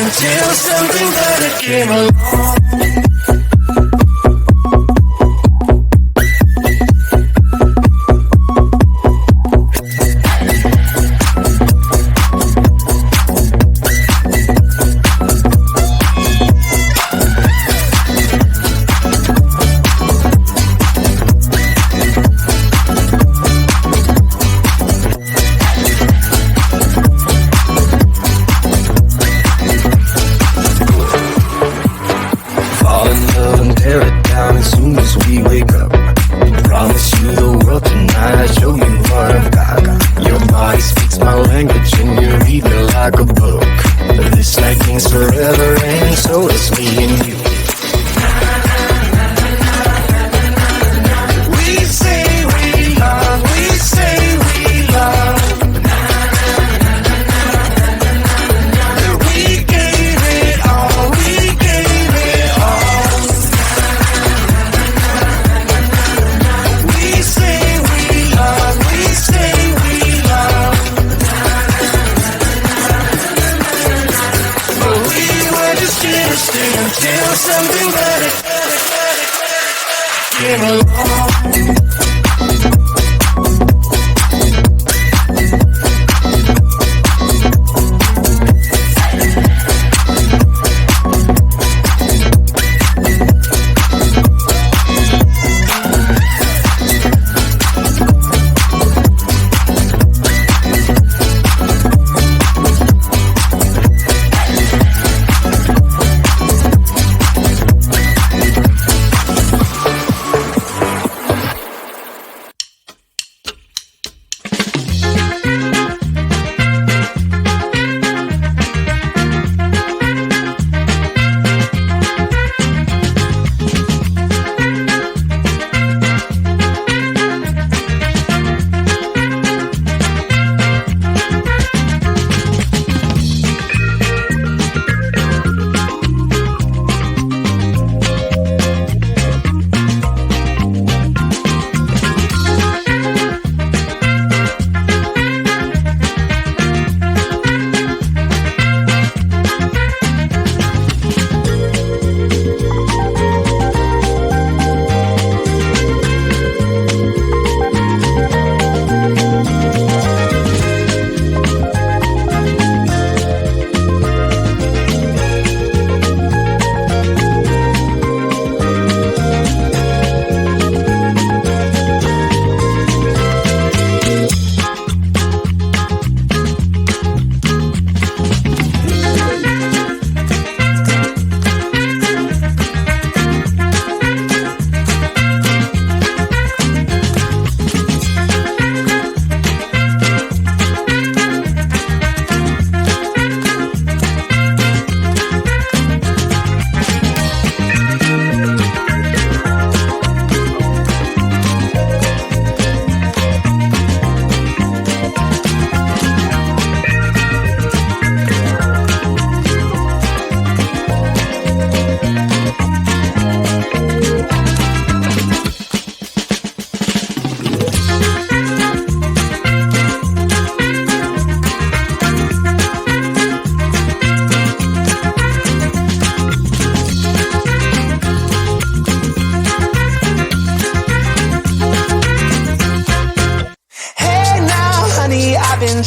until something better came along. Until something better came along.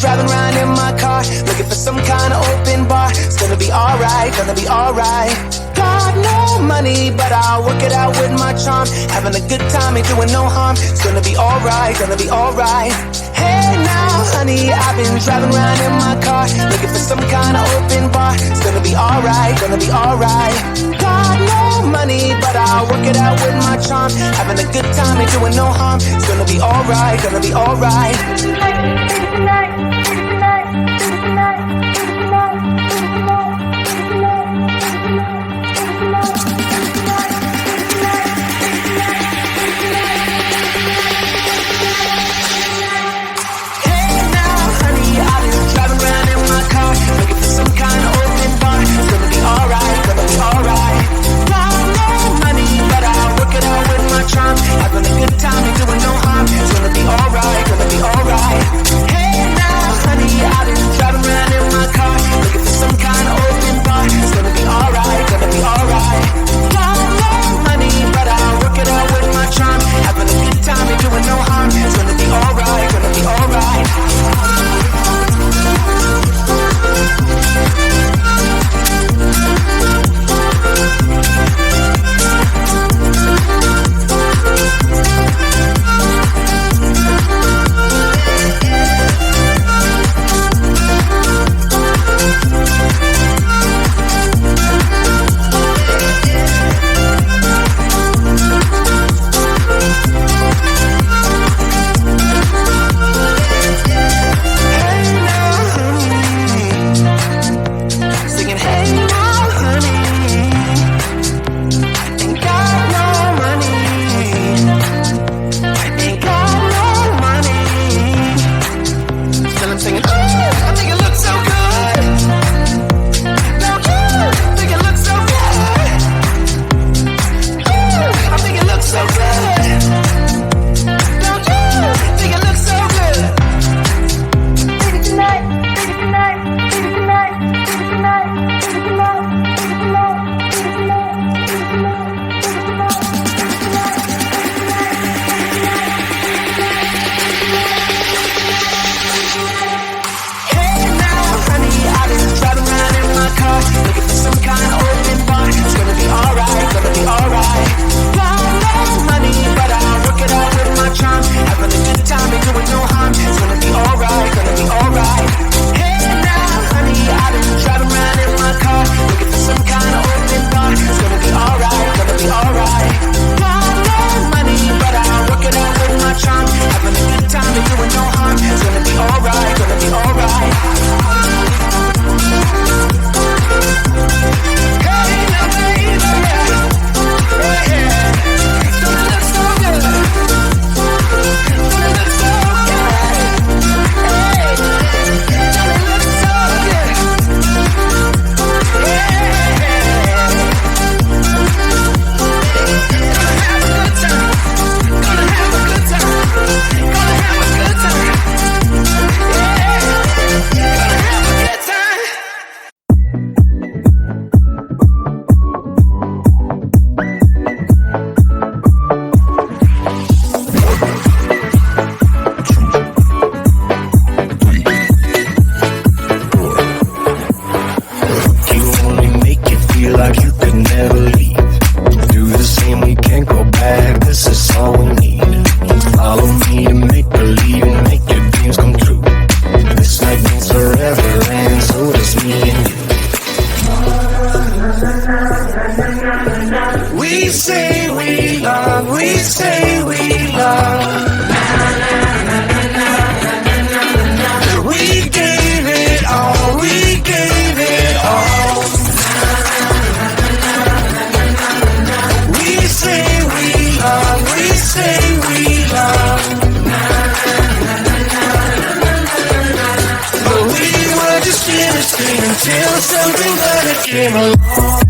Driving around in my car, looking for some kind of open bar. It's gonna be alright, gonna be alright. Got no money, but I'll work it out with my charm. Having a good time, ain't doing no harm. It's gonna be alright, gonna be alright. Hey now, honey, I've been driving around in my car, looking for some kind of open bar. It's gonna be alright, gonna be alright. Got no money, but I'll work it out with my charm. Having a good time, ain't doing no harm. It's gonna be alright, gonna be alright. Having a good time, ain't doing no harm. It's gonna be alright, gonna be alright. Hey now. say we love. We gave it all, we gave it all. We say we love, we say we love. But we were just innocent until something better came along.